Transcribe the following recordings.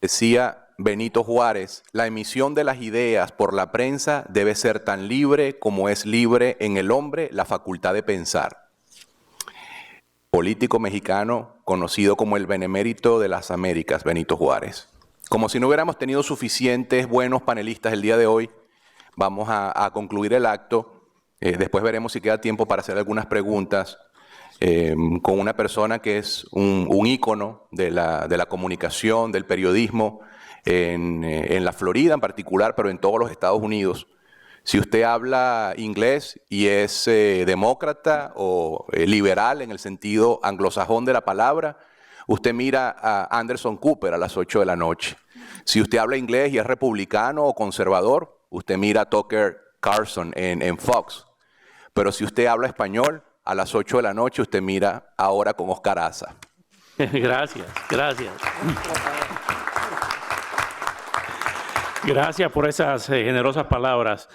Decía Benito Juárez, la emisión de las ideas por la prensa debe ser tan libre como es libre en el hombre la facultad de pensar. Político mexicano conocido como el benemérito de las Américas, Benito Juárez. Como si no hubiéramos tenido suficientes buenos panelistas el día de hoy, vamos a concluir el acto. Después veremos si queda tiempo para hacer algunas preguntas con una persona que es un ícono de la comunicación, del periodismo, en la Florida en particular, pero en todos los Estados Unidos. Si usted habla inglés y es demócrata o liberal en el sentido anglosajón de la palabra, usted mira a Anderson Cooper a las 8 de la noche. Si usted habla inglés y es republicano o conservador, usted mira a Tucker Carlson en Fox. Pero si usted habla español, a las 8 de la noche usted mira Ahora con Oscar Aza. Gracias, gracias. Gracias por esas generosas palabras.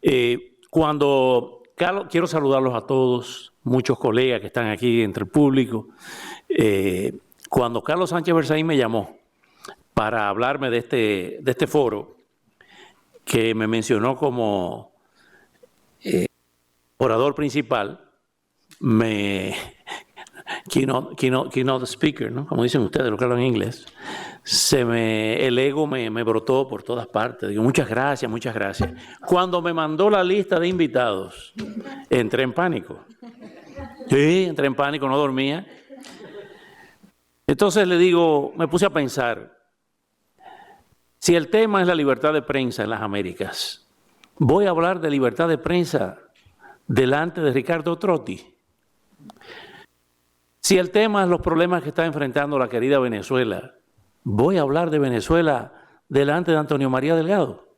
Quiero saludarlos a todos, muchos colegas que están aquí entre el público. Cuando Carlos Sánchez Berzaín me llamó para hablarme de este foro, que me mencionó como orador principal, keynote speaker, ¿no? Como dicen ustedes, lo que hablan en inglés, el ego me brotó por todas partes. Digo, muchas gracias, muchas gracias. Cuando me mandó la lista de invitados, entré en pánico. Sí, entré en pánico, no dormía. Entonces le digo, me puse a pensar, si el tema es la libertad de prensa en las Américas, voy a hablar de libertad de prensa delante de Ricardo Trotti. Si el tema es los problemas que está enfrentando la querida Venezuela, voy a hablar de Venezuela delante de Antonio María Delgado.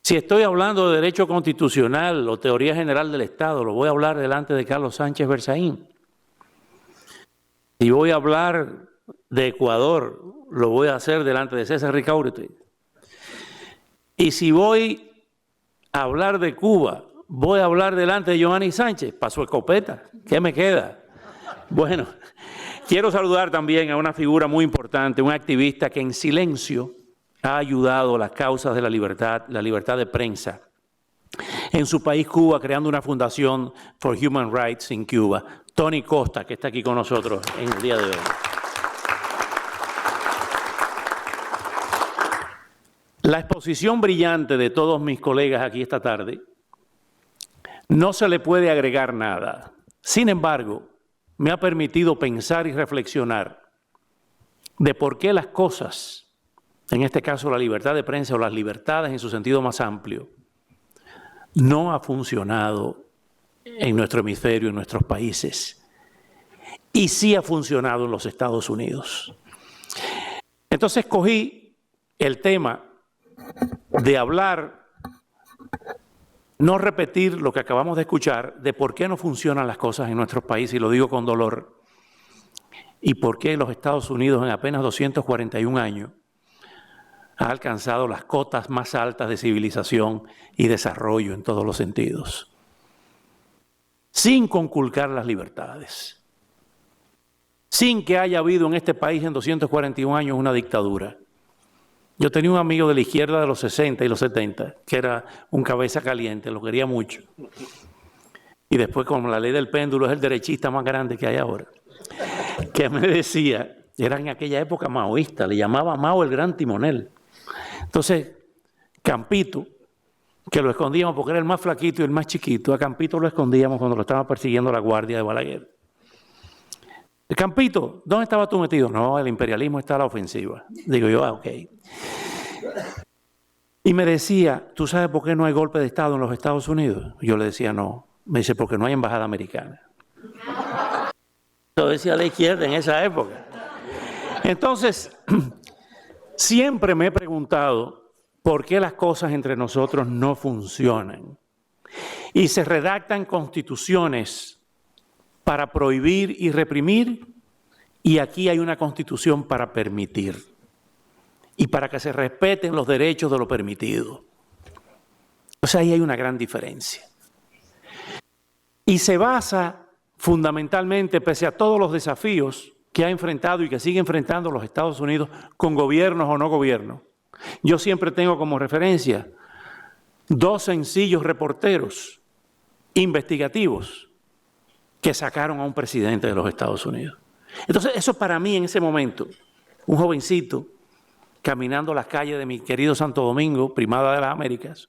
Si estoy hablando de derecho constitucional o teoría general del Estado, lo voy a hablar delante de Carlos Sánchez Berzaín. Si voy a hablar de Ecuador, lo voy a hacer delante de César Ricaurte. Y si voy a hablar de Cuba, voy a hablar delante de Giovanni Sánchez. Pasó escopeta. ¿Qué me queda? Bueno, quiero saludar también a una figura muy importante, un activista que en silencio ha ayudado a las causas de la libertad de prensa en su país, Cuba, creando una fundación for Human Rights en Cuba. Tony Costa, que está aquí con nosotros en el día de hoy. La exposición brillante de todos mis colegas aquí esta tarde, no se le puede agregar nada. Sin embargo, me ha permitido pensar y reflexionar de por qué las cosas, en este caso la libertad de prensa o las libertades en su sentido más amplio, no ha funcionado en nuestro hemisferio, en nuestros países, y sí ha funcionado en los Estados Unidos. Entonces cogí el tema de hablar, no repetir lo que acabamos de escuchar, de por qué no funcionan las cosas en nuestros países, y lo digo con dolor, y por qué los Estados Unidos en apenas 241 años ha alcanzado las cotas más altas de civilización y desarrollo en todos los sentidos, sin conculcar las libertades, sin que haya habido en este país en 241 años una dictadura. Yo tenía un amigo de la izquierda de los 60 y los 70, que era un cabeza caliente, lo quería mucho. Y después, como la ley del péndulo es el derechista más grande que hay ahora, que me decía, era en aquella época maoísta, le llamaba Mao el gran timonel. Entonces, Campito, que lo escondíamos porque era el más flaquito y el más chiquito, a Campito lo escondíamos cuando lo estaba persiguiendo la guardia de Balaguer. Campito, ¿dónde estabas tú metido? No, el imperialismo está a la ofensiva. Digo yo, ok. Y me decía, ¿tú sabes por qué no hay golpe de Estado en los Estados Unidos? Yo le decía, no. Me dice, porque no hay embajada americana. Lo decía la izquierda en esa época. Entonces, siempre me he preguntado por qué las cosas entre nosotros no funcionan. Y se redactan constituciones para prohibir y reprimir, y aquí hay una constitución para permitir y para que se respeten los derechos de lo permitido. O sea, ahí hay una gran diferencia. Y se basa fundamentalmente, pese a todos los desafíos, que ha enfrentado y que sigue enfrentando los Estados Unidos con gobiernos o no gobiernos. Yo siempre tengo como referencia 2 sencillos reporteros investigativos que sacaron a un presidente de los Estados Unidos. Entonces, eso para mí en ese momento, un jovencito caminando las calles de mi querido Santo Domingo, Primada de las Américas,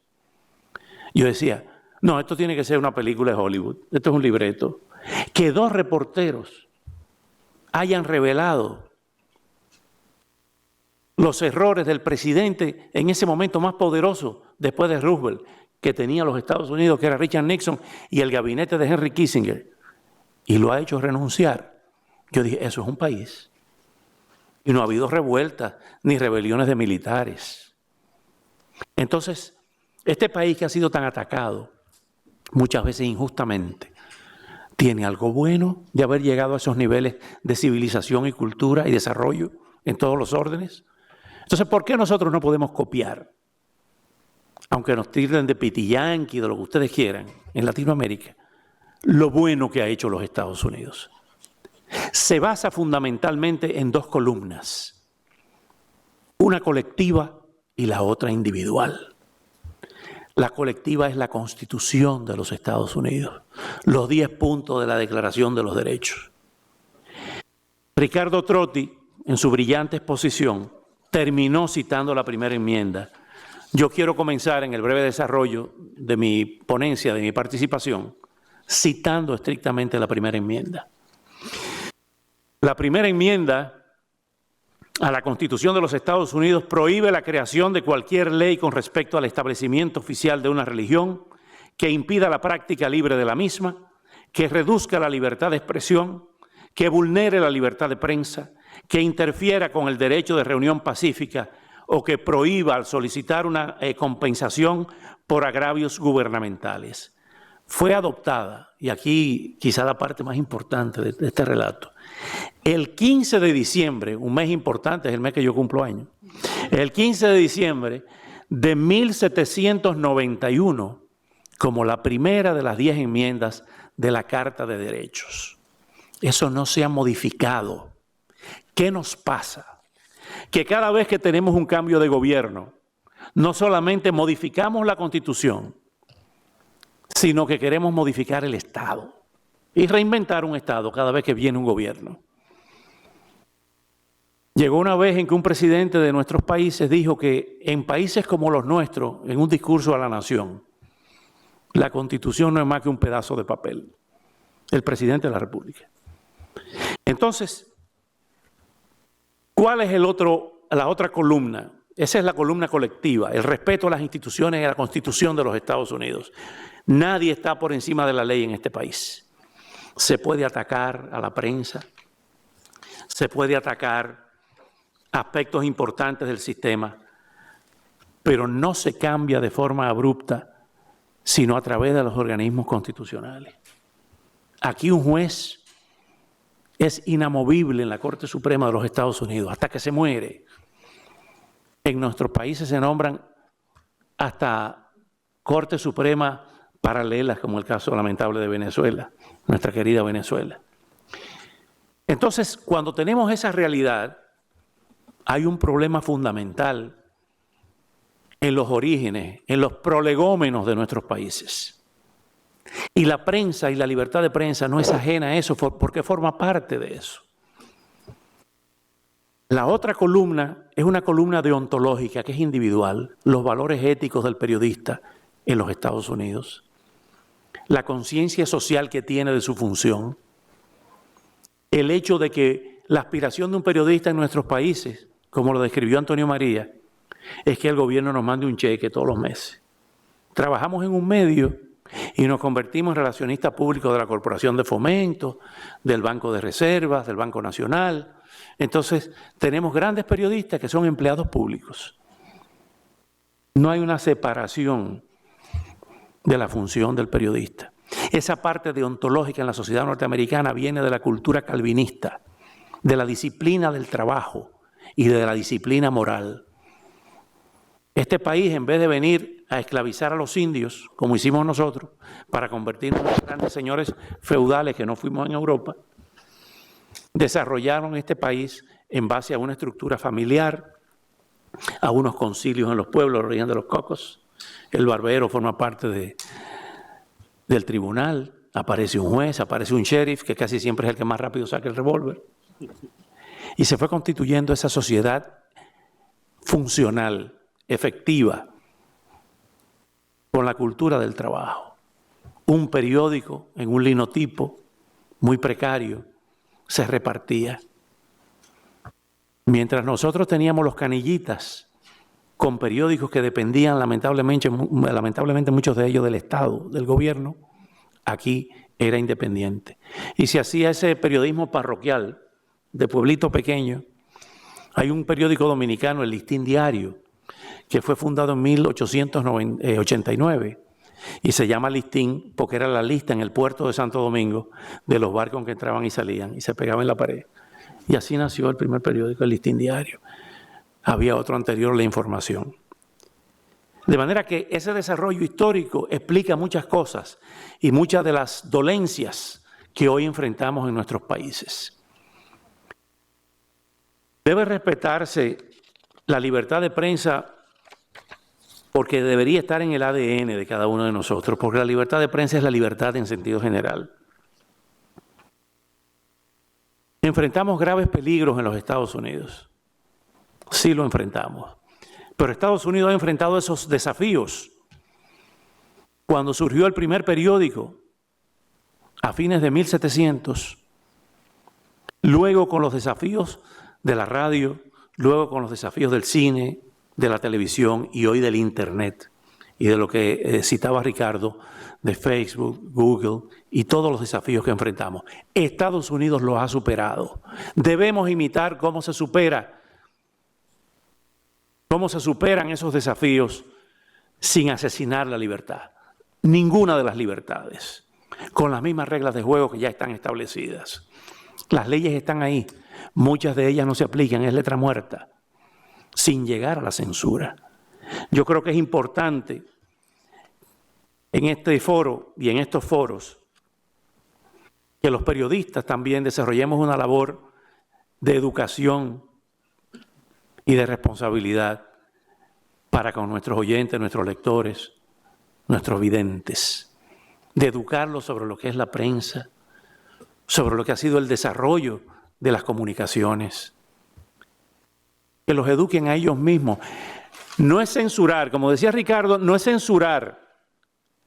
yo decía, no, esto tiene que ser una película de Hollywood, esto es un libreto. Que 2 reporteros hayan revelado los errores del presidente en ese momento más poderoso después de Roosevelt que tenía los Estados Unidos, que era Richard Nixon, y el gabinete de Henry Kissinger, y lo ha hecho renunciar. Yo dije, eso es un país. Y no ha habido revueltas ni rebeliones de militares. Entonces, este país que ha sido tan atacado, muchas veces injustamente, tiene algo bueno de haber llegado a esos niveles de civilización y cultura y desarrollo en todos los órdenes. Entonces, ¿por qué nosotros no podemos copiar? Aunque nos tiren de pitiyanqui, de lo que ustedes quieran, en Latinoamérica, lo bueno que ha hecho los Estados Unidos. Se basa fundamentalmente en 2 columnas, una colectiva y la otra individual. La colectiva es la Constitución de los Estados Unidos, los 10 puntos de la Declaración de los Derechos. Ricardo Trotti, en su brillante exposición, terminó citando la primera enmienda. Yo quiero comenzar en el breve desarrollo de mi ponencia, de mi participación, citando estrictamente la primera enmienda. La primera enmienda a la Constitución de los Estados Unidos prohíbe la creación de cualquier ley con respecto al establecimiento oficial de una religión que impida la práctica libre de la misma, que reduzca la libertad de expresión, que vulnere la libertad de prensa, que interfiera con el derecho de reunión pacífica o que prohíba al solicitar una compensación por agravios gubernamentales. Fue adoptada, y aquí quizá la parte más importante de este relato, el 15 de diciembre, un mes importante, es el mes que yo cumplo años, el 15 de diciembre de 1791, como la primera de las 10 enmiendas de la Carta de Derechos. Eso no se ha modificado. ¿Qué nos pasa? Que cada vez que tenemos un cambio de gobierno, no solamente modificamos la Constitución, sino que queremos modificar el Estado y reinventar un Estado cada vez que viene un gobierno. Llegó una vez en que un presidente de nuestros países dijo que en países como los nuestros, en un discurso a la nación, la Constitución no es más que un pedazo de papel. El presidente de la República. Entonces, ¿cuál es la otra columna? Esa es la columna colectiva, el respeto a las instituciones y a la Constitución de los Estados Unidos. Nadie está por encima de la ley en este país. Se puede atacar a la prensa, se puede atacar aspectos importantes del sistema, pero no se cambia de forma abrupta, sino a través de los organismos constitucionales. Aquí un juez es inamovible en la Corte Suprema de los Estados Unidos hasta que se muere. En nuestros países se nombran hasta Corte Suprema paralelas, como el caso lamentable de Venezuela, nuestra querida Venezuela. Entonces, cuando tenemos esa realidad, hay un problema fundamental en los orígenes, en los prolegómenos de nuestros países. Y la prensa y la libertad de prensa no es ajena a eso, porque forma parte de eso. La otra columna es una columna deontológica, que es individual, los valores éticos del periodista en los Estados Unidos, la conciencia social que tiene de su función, el hecho de que la aspiración de un periodista en nuestros países, como lo describió Antonio María, es que el gobierno nos mande un cheque todos los meses. Trabajamos en un medio y nos convertimos en relacionistas públicos de la Corporación de Fomento, del Banco de Reservas, del Banco Nacional. Entonces, tenemos grandes periodistas que son empleados públicos. No hay una separación de la función del periodista. Esa parte deontológica en la sociedad norteamericana viene de la cultura calvinista, de la disciplina del trabajo y de la disciplina moral. Este país, en vez de venir a esclavizar a los indios, como hicimos nosotros, para convertirnos en grandes señores feudales que no fuimos en Europa, desarrollaron este país en base a una estructura familiar, a unos concilios en los pueblos, reían de los cocos. El barbero forma parte del tribunal, aparece un juez, aparece un sheriff, que casi siempre es el que más rápido saca el revólver. Y se fue constituyendo esa sociedad funcional, efectiva, con la cultura del trabajo. Un periódico en un linotipo muy precario se repartía. Mientras nosotros teníamos los canillitas con periódicos que dependían lamentablemente muchos de ellos del Estado, del gobierno, aquí era independiente. Y se hacía ese periodismo parroquial de pueblito pequeño. Hay un periódico dominicano, el Listín Diario, que fue fundado en 1889 y se llama Listín porque era la lista en el puerto de Santo Domingo de los barcos que entraban y salían y se pegaban en la pared. Y así nació el primer periódico, el Listín Diario. Había otro anterior, La Información. De manera que ese desarrollo histórico explica muchas cosas y muchas de las dolencias que hoy enfrentamos en nuestros países. Debe respetarse la libertad de prensa porque debería estar en el ADN de cada uno de nosotros, porque la libertad de prensa es la libertad en sentido general. Enfrentamos graves peligros en los Estados Unidos. Sí lo enfrentamos. Pero Estados Unidos ha enfrentado esos desafíos. Cuando surgió el primer periódico, a fines de 1700, luego con los desafíos de la radio, luego con los desafíos del cine, de la televisión y hoy del Internet, y de lo que citaba Ricardo, de Facebook, Google y todos los desafíos que enfrentamos. Estados Unidos los ha superado. Debemos imitar cómo se superan esos desafíos sin asesinar la libertad. Ninguna de las libertades, con las mismas reglas de juego que ya están establecidas. Las leyes están ahí, muchas de ellas no se aplican, es letra muerta, sin llegar a la censura. Yo creo que es importante en este foro y en estos foros que los periodistas también desarrollemos una labor de educación y de responsabilidad para con nuestros oyentes, nuestros lectores, nuestros videntes, de educarlos sobre lo que es la prensa, sobre lo que ha sido el desarrollo de las comunicaciones, que los eduquen a ellos mismos. No es censurar, como decía Ricardo, no es censurar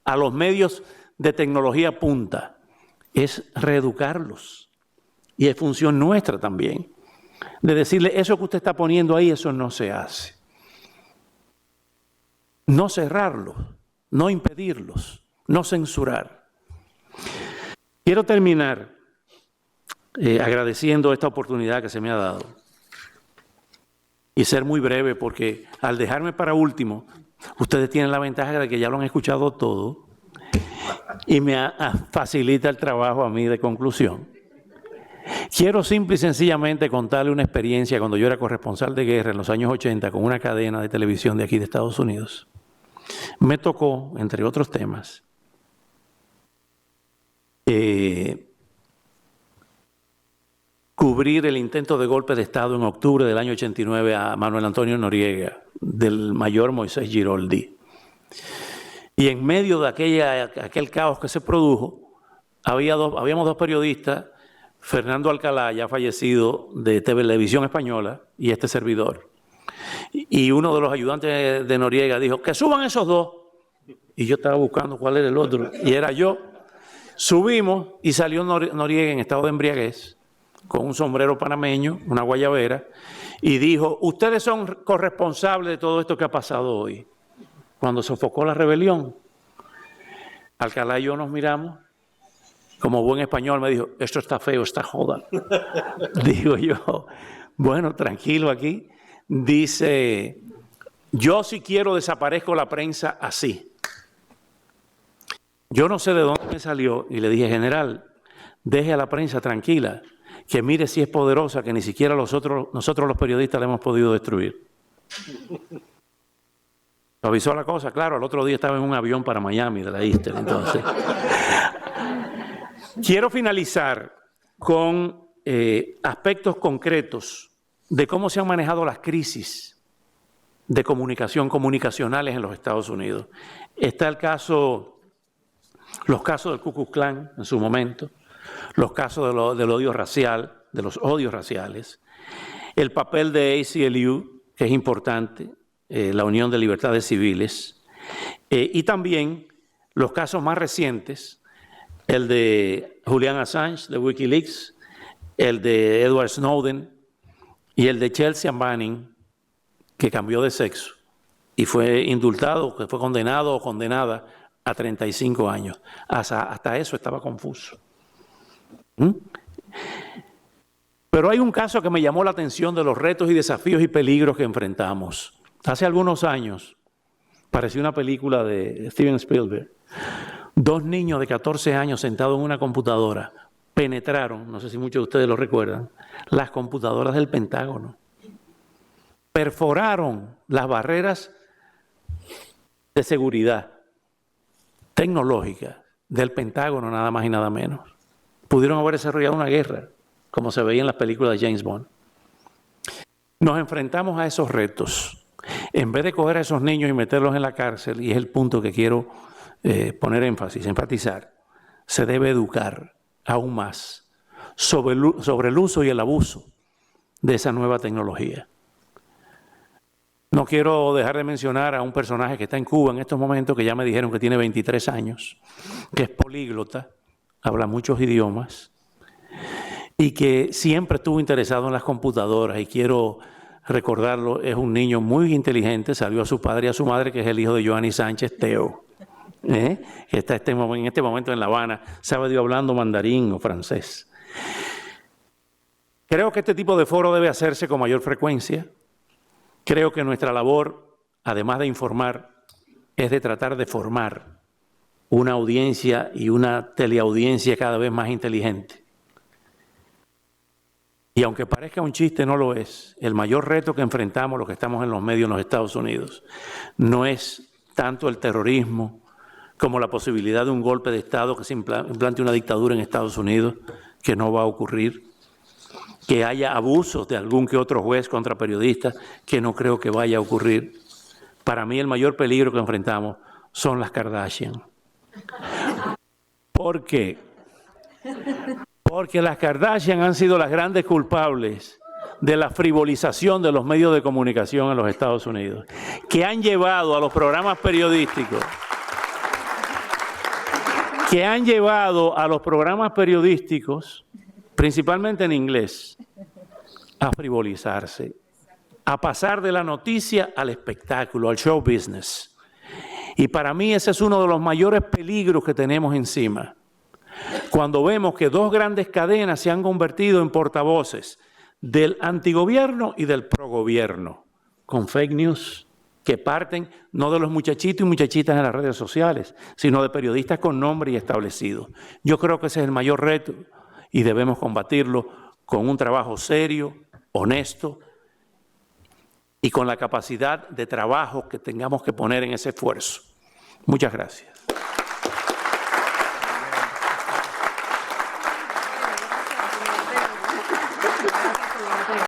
a los medios de tecnología punta, es reeducarlos. Y es función nuestra también, de decirle, eso que usted está poniendo ahí, eso no se hace. No cerrarlos, no impedirlos, no censurar. Quiero terminar agradeciendo esta oportunidad que se me ha dado y ser muy breve porque al dejarme para último, ustedes tienen la ventaja de que ya lo han escuchado todo y me facilita el trabajo a mí de conclusión. Quiero simple y sencillamente contarle una experiencia cuando yo era corresponsal de guerra en los años 80 con una cadena de televisión de aquí de Estados Unidos. Me tocó, entre otros temas, cubrir el intento de golpe de Estado en octubre del año 89 a Manuel Antonio Noriega, del mayor Moisés Giroldi. Y en medio de aquel caos que se produjo, habíamos dos periodistas, Fernando Alcalá, ya fallecido, de Televisión Española, y este servidor. Y uno de los ayudantes de Noriega dijo, que suban esos dos. Y yo estaba buscando cuál era el otro, y era yo. Subimos y salió Noriega en estado de embriaguez, con un sombrero panameño, una guayabera, y dijo, ustedes son corresponsables de todo esto que ha pasado hoy. Cuando sofocó la rebelión, Alcalá y yo nos miramos, como buen español me dijo, esto está feo, está joda. Digo yo, bueno, tranquilo aquí. Dice, yo si quiero desaparezco la prensa así. Yo no sé de dónde me salió y le dije, general, deje a la prensa tranquila, que mire si es poderosa, que ni siquiera nosotros los periodistas la hemos podido destruir. Avisó la cosa, claro, al otro día estaba en un avión para Miami de la Eastern, entonces. Quiero finalizar con aspectos concretos de cómo se han manejado las crisis de comunicacionales en los Estados Unidos. Está los casos del Ku Klux Klan en su momento, los casos del odio racial, de los odios raciales, el papel de ACLU, que es importante, la Unión de Libertades Civiles, y también los casos más recientes, el de Julian Assange, de Wikileaks, el de Edward Snowden y el de Chelsea Manning, que cambió de sexo y fue indultado, que fue condenado o condenada a 35 años. Hasta eso estaba confuso. Pero hay un caso que me llamó la atención de los retos y desafíos y peligros que enfrentamos. Hace algunos años, parecía una película de Steven Spielberg. 2 niños de 14 años sentados en una computadora penetraron, no sé si muchos de ustedes lo recuerdan, las computadoras del Pentágono. Perforaron las barreras de seguridad tecnológica del Pentágono, nada más y nada menos. Pudieron haber desarrollado una guerra, como se veía en las películas de James Bond. Nos enfrentamos a esos retos. En vez de coger a esos niños y meterlos en la cárcel, y es el punto que quiero poner énfasis, enfatizar, se debe educar aún más sobre el uso y el abuso de esa nueva tecnología. No quiero dejar de mencionar a un personaje que está en Cuba en estos momentos, que ya me dijeron que tiene 23 años, que es políglota, habla muchos idiomas y que siempre estuvo interesado en las computadoras, y quiero recordarlo, es un niño muy inteligente, salió a su padre y a su madre, que es el hijo de Joanny Sánchez, Teo, que está en este momento en La Habana, sabe Dios hablando mandarín o francés. Creo que este tipo de foro debe hacerse con mayor frecuencia. Creo que nuestra labor, además de informar, es de tratar de formar una audiencia y una teleaudiencia cada vez más inteligente. Y aunque parezca un chiste, no lo es. El mayor reto que enfrentamos los que estamos en los medios en los Estados Unidos no es tanto el terrorismo como la posibilidad de un golpe de Estado, que se implante una dictadura en Estados Unidos, que no va a ocurrir, que haya abusos de algún que otro juez contra periodistas, que no creo que vaya a ocurrir. Para mí el mayor peligro que enfrentamos son las Kardashian. ¿Por qué? Porque las Kardashian han sido las grandes culpables de la frivolización de los medios de comunicación en los Estados Unidos, que han llevado a los programas periodísticos, principalmente en inglés, a frivolizarse, a pasar de la noticia al espectáculo, al show business. Y para mí ese es uno de los mayores peligros que tenemos encima. Cuando vemos que 2 grandes cadenas se han convertido en portavoces del antigobierno y del progobierno, con fake news que parten no de los muchachitos y muchachitas en las redes sociales, sino de periodistas con nombre y establecidos. Yo creo que ese es el mayor reto y debemos combatirlo con un trabajo serio, honesto y con la capacidad de trabajo que tengamos que poner en ese esfuerzo. Muchas gracias.